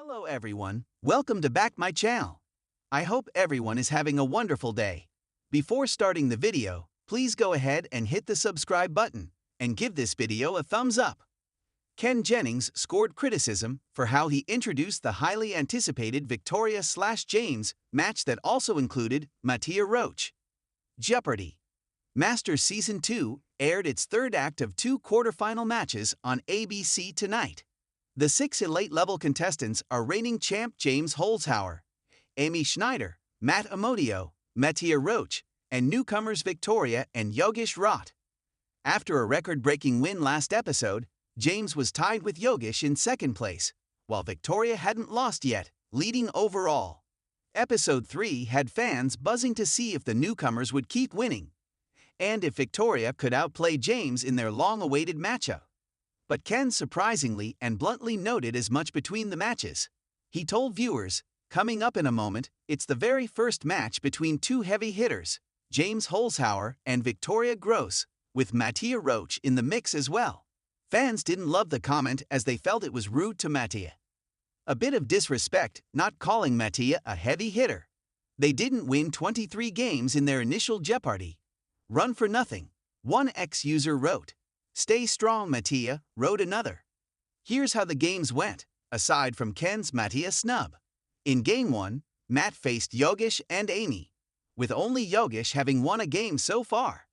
Hello everyone, welcome to back my channel. I hope everyone is having a wonderful day. Before starting the video, please go ahead and hit the subscribe button and give this video a thumbs up. Ken Jennings scored criticism for how he introduced the highly anticipated Victoria/James match that also included Mattia Roach. Jeopardy! Masters Season 2 aired its third act of two quarterfinal matches on ABC tonight. The six elite-level contestants are reigning champ James Holzhauer, Amy Schneider, Matt Amodio, Mattia Roach, and newcomers Victoria and Yogesh Rott. After a record-breaking win last episode, James was tied with Yogesh in second place, while Victoria hadn't lost yet, leading overall. Episode 3 had fans buzzing to see if the newcomers would keep winning, and if Victoria could outplay James in their long-awaited matchup. But Ken surprisingly and bluntly noted as much between the matches. He told viewers, "Coming up in a moment, it's the very first match between two heavy hitters, James Holzhauer and Victoria Gross, with Mattia Roach in the mix as well." Fans didn't love the comment as they felt it was rude to Mattia. A bit of disrespect not calling Mattia a heavy hitter. They didn't win 23 games in their initial Jeopardy! Run for nothing, one ex-user wrote. "Stay strong, Mattia," wrote another. Here's how the games went, aside from Ken's Mattia snub. In Game 1, Matt faced Yogesh and Amy, with only Yogesh having won a game so far.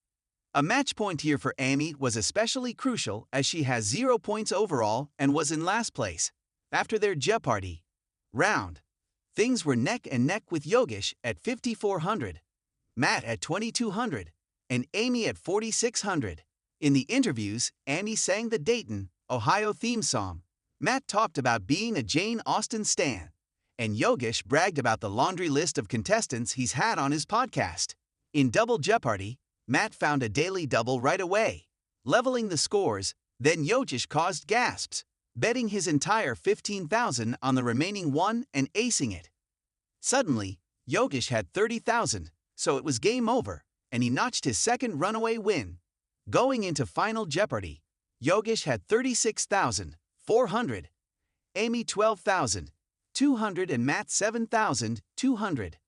A match point here for Amy was especially crucial as she has 0 points overall and was in last place. After their Jeopardy! Round, things were neck and neck with Yogesh at 5,400, Matt at 2,200, and Amy at 4,600. In the interviews, Amy sang the Dayton, Ohio theme song. Matt talked about being a Jane Austen stan, and Yogesh bragged about the laundry list of contestants he's had on his podcast. In Double Jeopardy! Matt found a daily double right away, leveling the scores. Then Yogesh caused gasps, betting his entire 15,000 on the remaining one and acing it. Suddenly, Yogesh had 30,000, so it was game over, and he notched his second runaway win. Going into Final Jeopardy! Yogesh had 36,400, Amy 12,200 and Matt 7,200.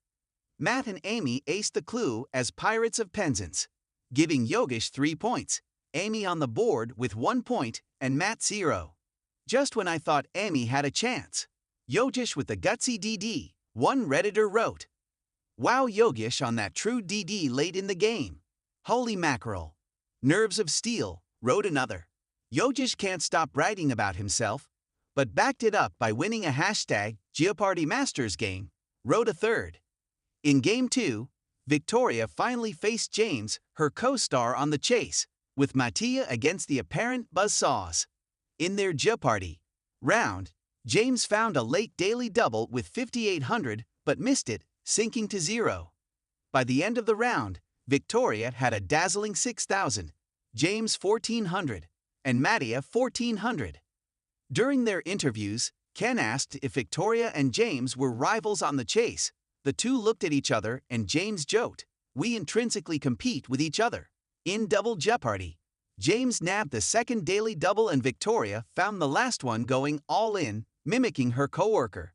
Matt and Amy aced the clue as Pirates of Penzance, giving Yogesh 3 points, Amy on the board with 1 point, and Matt 0. Just when I thought Amy had a chance. Yogesh with the gutsy DD, one Redditor wrote. "Wow, Yogesh on that true DD late in the game. Holy mackerel. Nerves of steel," wrote another. Yogesh can't stop writing about himself, but backed it up by winning a #Jeopardy Masters game, wrote a third. In Game 2, Victoria finally faced James, her co-star on the chase, with Mattia against the apparent buzzsaws. In their Jeopardy! Round, James found a late daily double with 5,800 but missed it, sinking to 0. By the end of the round, Victoria had a dazzling 6,000, James 1,400, and Mattia 1,400. During their interviews, Ken asked if Victoria and James were rivals on the chase. The two looked at each other and James joked, "We intrinsically compete with each other." In Double Jeopardy! James nabbed the second daily double and Victoria found the last one going all in, mimicking her coworker.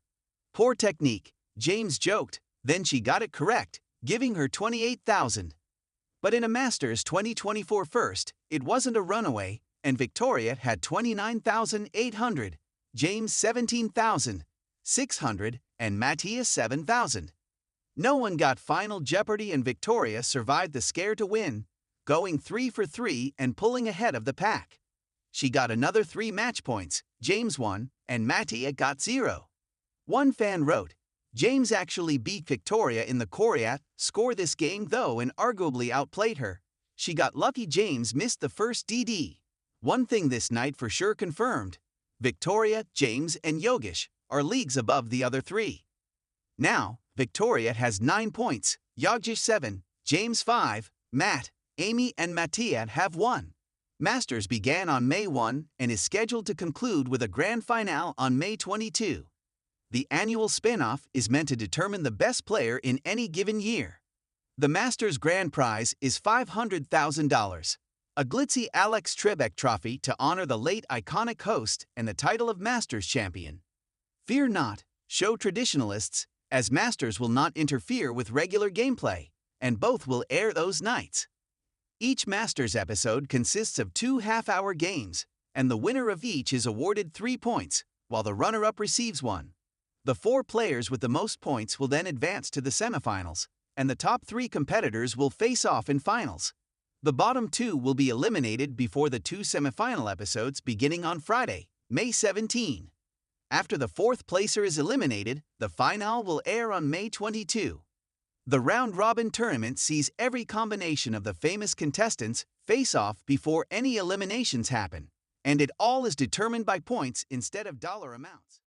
"Poor technique," James joked, then she got it correct, giving her 28,000. But in a Masters 2024 first, it wasn't a runaway, and Victoria had 29,800, James 17,600, and Mattia 7,000. No one got Final Jeopardy and Victoria survived the scare to win, going 3 for 3 and pulling ahead of the pack. She got another 3 match points, James 1, and Mattia got 0. One fan wrote, "James actually beat Victoria in the Coriat score this game though and arguably outplayed her. She got lucky James missed the first DD. One thing this night for sure confirmed. Victoria, James, and Yogesh are leagues above the other three." Now, Victoria has 9 points, Yogesh 7, James 5, Matt, Amy, and Mattia have 1. Masters began on May 1 and is scheduled to conclude with a grand finale on May 22. The annual spin-off is meant to determine the best player in any given year. The Masters grand prize is $500,000, a glitzy Alex Trebek trophy to honor the late iconic host and the title of Masters champion. Fear not, show traditionalists, as Masters will not interfere with regular gameplay, and both will air those nights. Each Masters episode consists of 2 half-hour games, and the winner of each is awarded 3 points, while the runner-up receives 1. The 4 players with the most points will then advance to the semifinals, and the top 3 competitors will face off in finals. The bottom 2 will be eliminated before the 2 semifinal episodes beginning on Friday, May 17. After the 4th placer is eliminated, the finale will air on May 22. The round-robin tournament sees every combination of the famous contestants face off before any eliminations happen, and it all is determined by points instead of dollar amounts.